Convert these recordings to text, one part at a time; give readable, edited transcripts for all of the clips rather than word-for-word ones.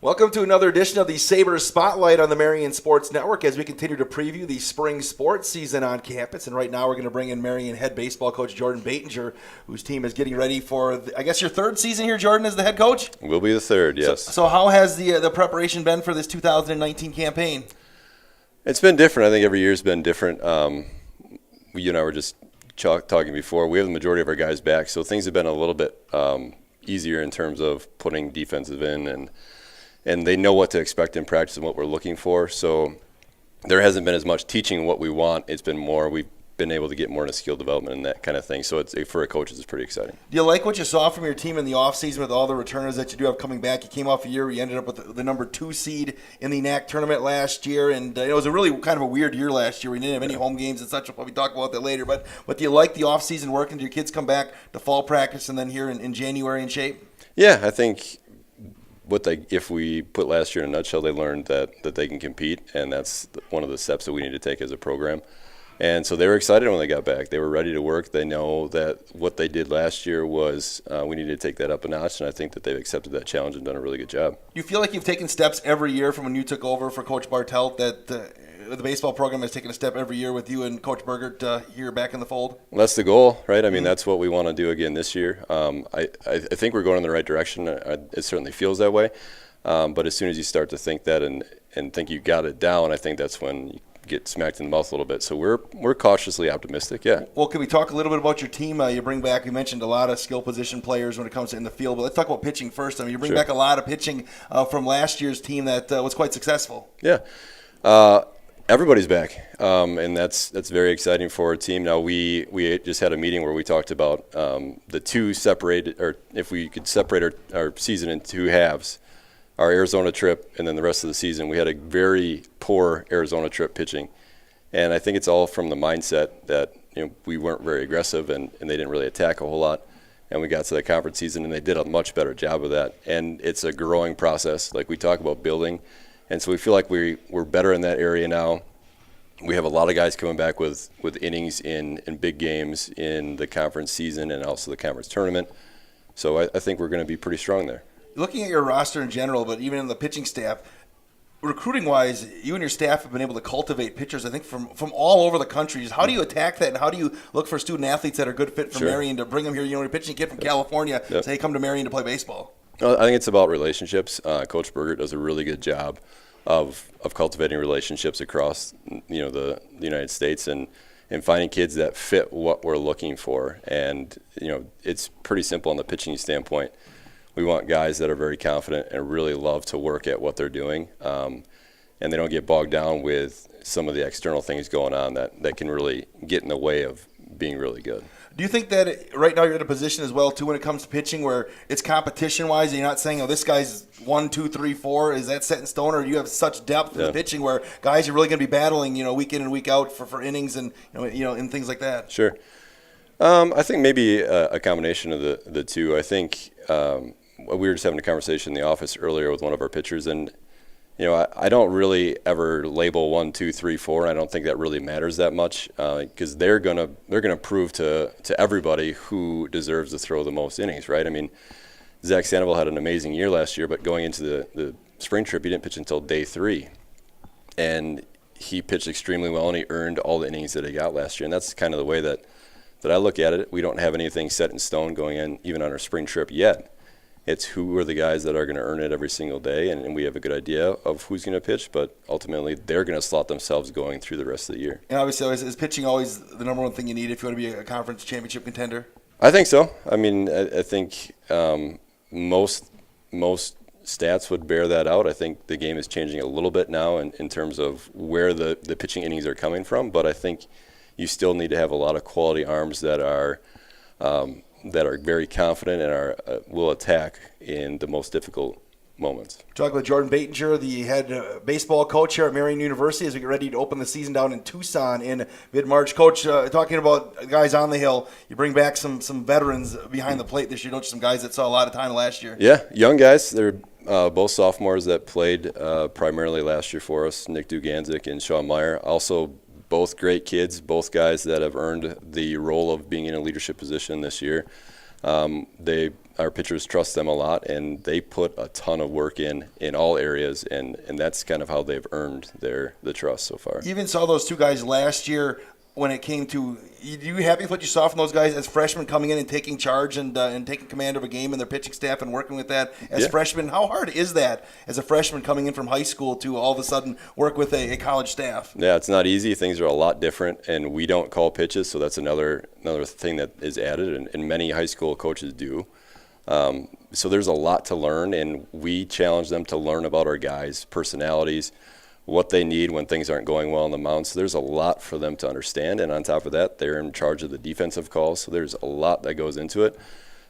Welcome to another edition of the Sabres Spotlight on the Marian Sports Network as we continue to preview the spring sports season on campus. And right now we're going to bring in Marian head baseball coach Jordan Baitinger, whose team is getting ready for, I guess, your third season here, Jordan, as the head coach? We'll be the third, yes. So how has the preparation been for this 2019 campaign? It's been different. I think every year's been different. You and I were just talking before. We have the majority of our guys back, so things have been a little bit easier in terms of putting defensive in, and they know what to expect in practice and what we're looking for. So there hasn't been as much teaching what we want. It's been more, we've been able to get more into skill development and that kind of thing. So it's, for a coach, it's pretty exciting. Do you like what you saw from your team in the offseason with all the returners that you do have coming back? You came off a year where you ended up with the number 2 seed in the NACC tournament last year, and it was a really kind of a weird year last year. We didn't have any home games and such. We'll probably talk about that later. But do you like the offseason work, and do your kids come back to fall practice and then here in January in shape? Yeah, I think if we put last year in a nutshell, they learned that they can compete, and that's one of the steps that we need to take as a program. And so they were excited when they got back. They were ready to work. They know that what they did last year was we needed to take that up a notch, and I think that they've accepted that challenge and done a really good job. You feel like you've taken steps every year from when you took over for Coach Bartelt, that the baseball program has taken a step every year with you and Coach Burgert here back in the fold? Well, that's the goal, right? I mean, that's what we want to do again this year. I think we're going in the right direction. It certainly feels that way. But as soon as you start to think that and think you got it down, I think that's when you get smacked in the mouth a little bit. So we're cautiously optimistic, yeah. Well, can we talk a little bit about your team? You bring back, you mentioned a lot of skill position players when it comes to in the field, but let's talk about pitching first. I mean, you bring back a lot of pitching from last year's team that was quite successful. Yeah. Everybody's back, and that's very exciting for our team. Now, we just had a meeting where we talked about the two separated, or if we could separate our season in two halves, our Arizona trip and then the rest of the season. We had a very poor Arizona trip pitching, and I think it's all from the mindset that we weren't very aggressive and they didn't really attack a whole lot. And we got to the conference season, and they did a much better job of that. And it's a growing process, like we talk about building. And so we feel like we're better in that area now. We have a lot of guys coming back with innings in big games in the conference season and also the conference tournament. So I think we're going to be pretty strong there. Looking at your roster in general, but even in the pitching staff, recruiting-wise, you and your staff have been able to cultivate pitchers, I think, from all over the country. Just how do you attack that, and how do you look for student athletes that are good fit for Marian to bring them here? You're pitching a kid from California, say, hey, come to Marian to play baseball. I think it's about relationships. Coach Burgert does a really good job of cultivating relationships across the United States and finding kids that fit what we're looking for. And it's pretty simple on the pitching standpoint. We want guys that are very confident and really love to work at what they're doing, and they don't get bogged down with some of the external things going on that can really get in the way of being really good. Do you think that right now you're in a position as well, too, when it comes to pitching where it's competition-wise and you're not saying, this guy's 1, 2, 3, 4, is that set in stone, or do you have such depth in the pitching where guys are really going to be battling, week in and week out for innings and, and things like that? Sure. I think maybe a combination of the two. I think we were just having a conversation in the office earlier with one of our pitchers, and I don't really ever label 1, 2, 3, 4. And I don't think that really matters that much because they're gonna prove to everybody who deserves to throw the most innings, right? I mean, Zach Sandoval had an amazing year last year, but going into the spring trip, he didn't pitch until day 3, and he pitched extremely well, and he earned all the innings that he got last year. And that's kind of the way that I look at it. We don't have anything set in stone going in, even on our spring trip yet. It's who are the guys that are going to earn it every single day, and we have a good idea of who's going to pitch, but ultimately they're going to slot themselves going through the rest of the year. And obviously, is pitching always the number one thing you need if you want to be a conference championship contender? I think so. I mean, I think most stats would bear that out. I think the game is changing a little bit now in terms of where the pitching innings are coming from, but I think you still need to have a lot of quality arms that are very confident and will attack in the most difficult moments. Talking with Jordan Baitinger, the head baseball coach here at Marian University, as we get ready to open the season down in Tucson in mid-March. Coach, talking about guys on the hill, you bring back some veterans behind the plate this year, don't you? Some guys that saw a lot of time last year. Yeah, young guys. They're both sophomores that played primarily last year for us, Nick Duganzik and Sean Meyer. Also, both great kids, both guys that have earned the role of being in a leadership position this year. They our pitchers trust them a lot, and they put a ton of work in all areas, and that's kind of how they've earned the trust so far. You even saw those two guys last year when it came to – you happy with what you saw from those guys as freshmen coming in and taking charge and taking command of a game and their pitching staff and working with that as freshmen? How hard is that as a freshman coming in from high school to all of a sudden work with a college staff? Yeah, it's not easy. Things are a lot different, and we don't call pitches, so that's another thing that is added, and many high school coaches do. So there's a lot to learn, and we challenge them to learn about our guys' personalities, what they need when things aren't going well on the mound. So there's a lot for them to understand, and on top of that, they're in charge of the defensive calls, so there's a lot that goes into it.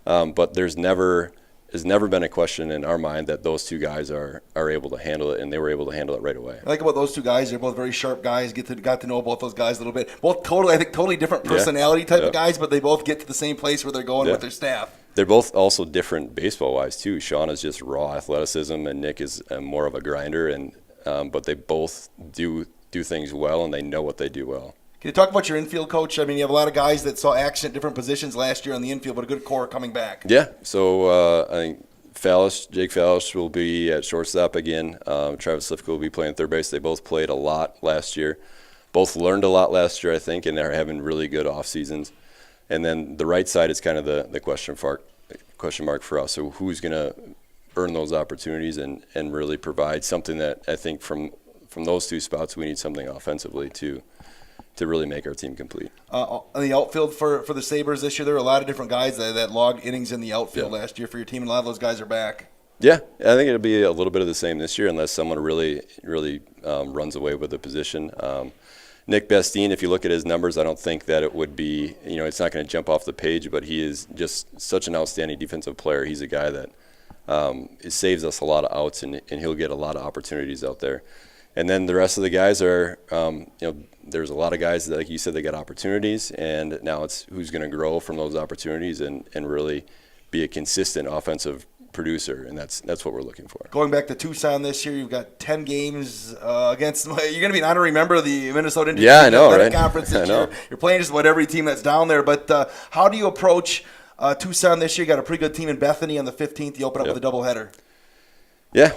But there's never been a question in our mind that those two guys are able to handle it, and they were able to handle it right away. I like about those two guys, they're both very sharp guys, got to know both those guys a little bit. Both totally different personality type of guys, but they both get to the same place where they're going with their staff. They're both also different baseball-wise, too. Sean is just raw athleticism, and Nick is more of a grinder, and but they both do things well, and they know what they do well. Can you talk about your infield coach? I mean, you have a lot of guys that saw action at different positions last year on the infield, but a good core coming back. Yeah, so I think Jake Fallish will be at shortstop again. Travis Lifko will be playing third base. They both played a lot last year. Both learned a lot last year, I think, and they're having really good off seasons. And then the right side is kind of the question mark for us. So who's going to earn those opportunities and really provide something that I think from those two spots we need something offensively to really make our team complete. On the outfield for the Sabres this year, there were a lot of different guys that logged innings in the outfield last year for your team, and a lot of those guys are back. Yeah, I think it'll be a little bit of the same this year unless someone really runs away with the position. Nick Bestine, if you look at his numbers, I don't think that it would be, it's not going to jump off the page, but he is just such an outstanding defensive player. He's a guy that it saves us a lot of outs, and he'll get a lot of opportunities out there. And then the rest of the guys are, there's a lot of guys that, like you said, they got opportunities, and now it's who's going to grow from those opportunities and really be a consistent offensive producer, and that's what we're looking for. Going back to Tucson this year, you've got 10 games against. You're going to be an honorary member of the Minnesota Indians I know, right? Conference this year. You're playing just about every team that's down there. But how do you approach Tucson this year? You got a pretty good team in Bethany on the 15th. You open up with a doubleheader. Yeah,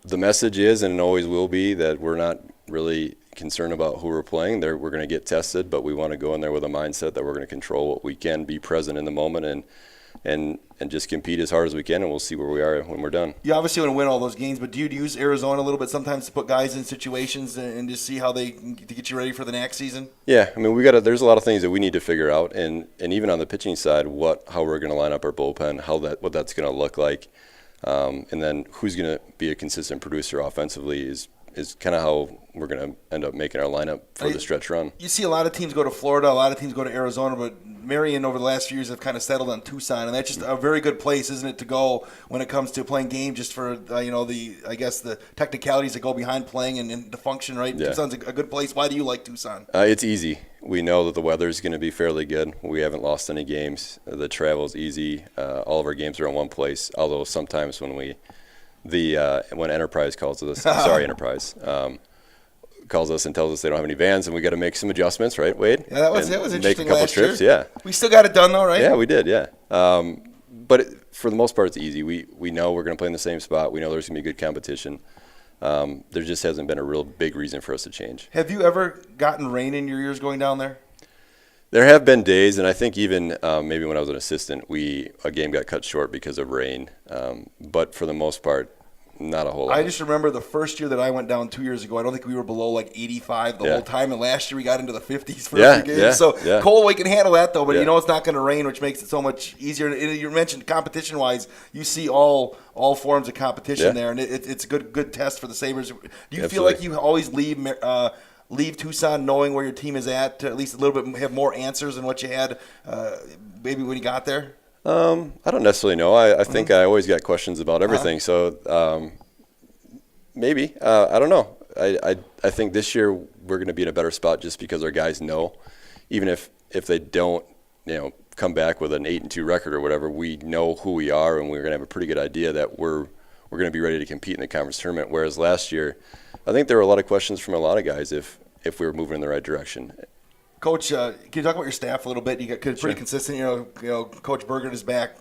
the message is, and it always will be, that we're not really concerned about who we're playing. We're going to get tested, but we want to go in there with a mindset that we're going to control what we can, be present in the moment, and just compete as hard as we can, and we'll see where we are when we're done. You obviously want to win all those games, but do you use Arizona a little bit sometimes to put guys in situations and just see how to get you ready for the NACC season? Yeah, I mean, there's a lot of things that we need to figure out, and even on the pitching side, how we're going to line up our bullpen, what that's going to look like, and then who's going to be a consistent producer offensively is kind of how we're going to end up making our lineup for the stretch run. You see a lot of teams go to Florida, a lot of teams go to Arizona, but Marian over the last few years have kind of settled on Tucson, and that's just a very good place, isn't it, to go when it comes to playing games, just for the technicalities that go behind playing and the function, right? Yeah. Tucson's a good place. Why do you like Tucson? It's easy. We know that the weather is going to be fairly good. We haven't lost any games. The travel is easy. All of our games are in one place, although sometimes when Enterprise calls us, Enterprise calls us and tells us they don't have any vans, and we got to make some adjustments, right, Wade? Yeah, that was interesting. Make a couple last trips, year. yeah. We still got it done though, right? Yeah, we did, yeah. But for the most part, it's easy. We know we're going to play in the same spot. We know there's going to be good competition. There just hasn't been a real big reason for us to change. Have you ever gotten rain in your years going down there? There have been days, and I think even maybe when I was an assistant, a game got cut short because of rain. But for the most part, not a whole lot. I just remember the first year that I went down 2 years ago, I don't think we were below 85 the whole time, and last year we got into the 50s for a few games. Cold, we can handle that, though, but it's not going to rain, which makes it so much easier. And you mentioned competition-wise, you see all forms of competition there, and it's a good test for the Sabres. Do you feel like you always leave Tucson knowing where your team is at least a little bit, have more answers than what you had maybe when you got there? I don't necessarily know. I think I always got questions about everything. So maybe. I don't know. I think this year we're going to be in a better spot just because our guys know, even if they don't, come back with an 8-2 record or whatever, we know who we are, and we're going to have a pretty good idea that we're going to be ready to compete in the conference tournament. Whereas last year, I think there were a lot of questions from a lot of guys if we were moving in the right direction. Coach, can you talk about your staff a little bit? You got pretty consistent. Coach Burgert is back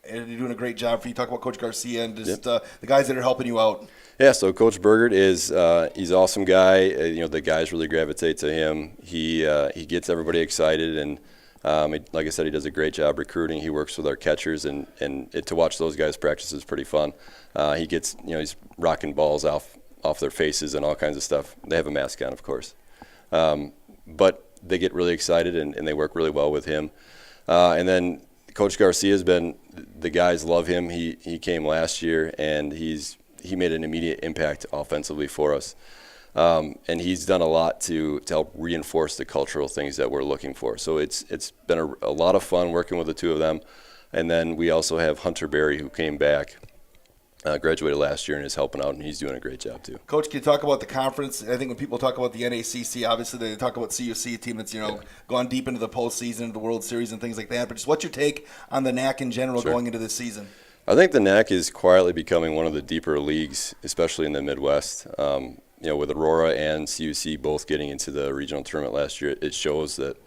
you're doing a great job. For you talk about Coach Garcia and just the guys that are helping you out. Yeah, so Coach Burgert is he's an awesome guy. The guys really gravitate to him. He gets everybody excited, and like I said, he does a great job recruiting. He works with our catchers, and to watch those guys practice is pretty fun. He gets he's rocking balls off their faces and all kinds of stuff. They have a mask on, of course, but they get really excited and they work really well with him. And then Coach Garcia's been, the guys love him. He came last year, and he made an immediate impact offensively for us. And he's done a lot to help reinforce the cultural things that we're looking for. So it's been a lot of fun working with the two of them. And then we also have Hunter Berry, who came back, graduated last year and is helping out, and he's doing a great job too. Coach, can you talk about the conference? I think when people talk about the NACC, obviously they talk about CUC, a team that's gone deep into the postseason, into the World Series and things like that. But just what's your take on the NACC in general going into this season? I think the NACC is quietly becoming one of the deeper leagues, especially in the Midwest. With Aurora and CUC both getting into the regional tournament last year, it shows that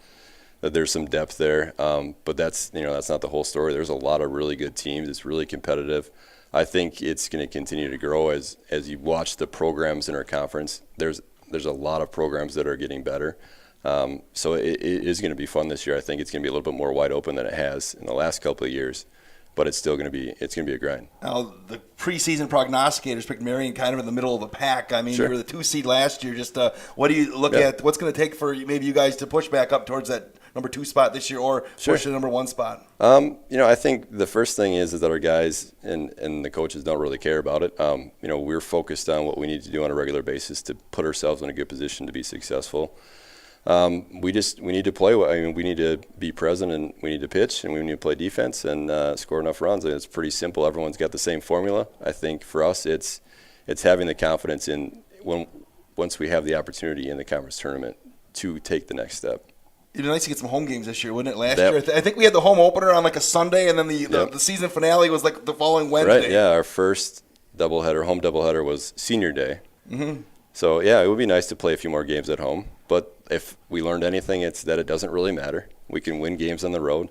there's some depth there. But that's not the whole story. There's a lot of really good teams. It's really competitive. I think it's going to continue to grow as you watch the programs in our conference. There's a lot of programs that are getting better. So it is going to be fun this year. I think it's going to be a little bit more wide open than it has in the last couple of years. But it's still going to be a grind. Now, the preseason prognosticators picked Marian kind of in the middle of the pack. I mean, You were the 2 seed last year. Just what do you look at? What's going to take for maybe you guys to push back up towards that number 2 spot this year, or push the number 1 spot? I think the first thing is that our guys and the coaches don't really care about it. We're focused on what we need to do on a regular basis to put ourselves in a good position to be successful. We need to play. We need to be present, and we need to pitch, and we need to play defense and score enough runs. It's pretty simple. Everyone's got the same formula. I think for us, it's having the confidence in once we have the opportunity in the conference tournament to take the next step. It'd be nice to get some home games this year, wouldn't it? Last year, I think we had the home opener on like a Sunday, and then the season finale was like the following Wednesday. Right. Yeah. Our first home doubleheader was Senior Day. Mm-hmm. So it would be nice to play a few more games at home. But if we learned anything, it's that it doesn't really matter. We can win games on the road,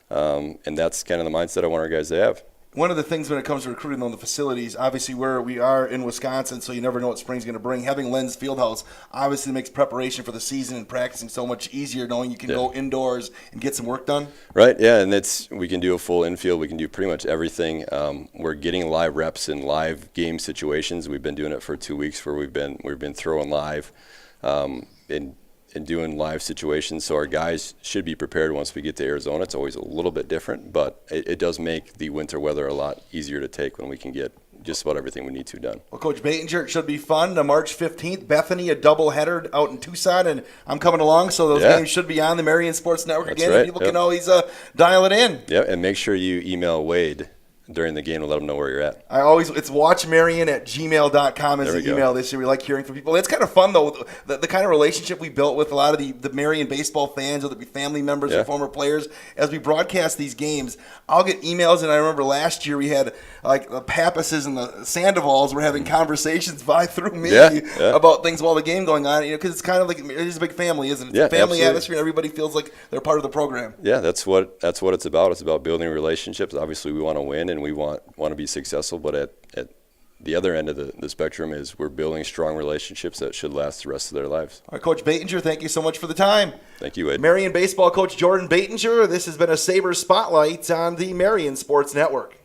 and that's kind of the mindset I want our guys to have. One of the things when it comes to recruiting on the facilities, obviously where we are in Wisconsin, so you never know what spring's going to bring. Having Lenz Fieldhouse obviously makes preparation for the season and practicing so much easier, knowing you can go indoors and get some work done. Right, and we can do a full infield. We can do pretty much everything. We're getting live reps in live game situations. We've been doing it for 2 weeks where we've been throwing live and doing live situations, so our guys should be prepared once we get to Arizona. It's always a little bit different, but it does make the winter weather a lot easier to take when we can get just about everything we need to done. Well, Coach Baitinger, it should be fun. March 15th, Bethany, a doubleheader out in Tucson, and I'm coming along, so those games should be on the Marian Sports Network again. Right. People can always dial it in. Yeah, and make sure you email Wade during the game to let them know where you're at. It's watchmarian@gmail.com is the email this year. We like hearing from people. It's kind of fun, though, the kind of relationship we built with a lot of the Marian baseball fans, whether it be family members or former players. As we broadcast these games, I'll get emails, and I remember last year we had like the Pappases and the Sandovals were having conversations through me about things while the game going on, because it's kind of like it's a big family, isn't it? It's a family atmosphere, and everybody feels like they're part of the program. Yeah, that's what it's about. It's about building relationships. Obviously, we want to win, and we want to be successful, but at the other end of the spectrum is we're building strong relationships that should last the rest of their lives. All right, Coach Baitinger, thank you so much for the time. Thank you, Wade. Marian baseball coach Jordan Baitinger. This has been a Sabres Spotlight on the Marian Sports Network.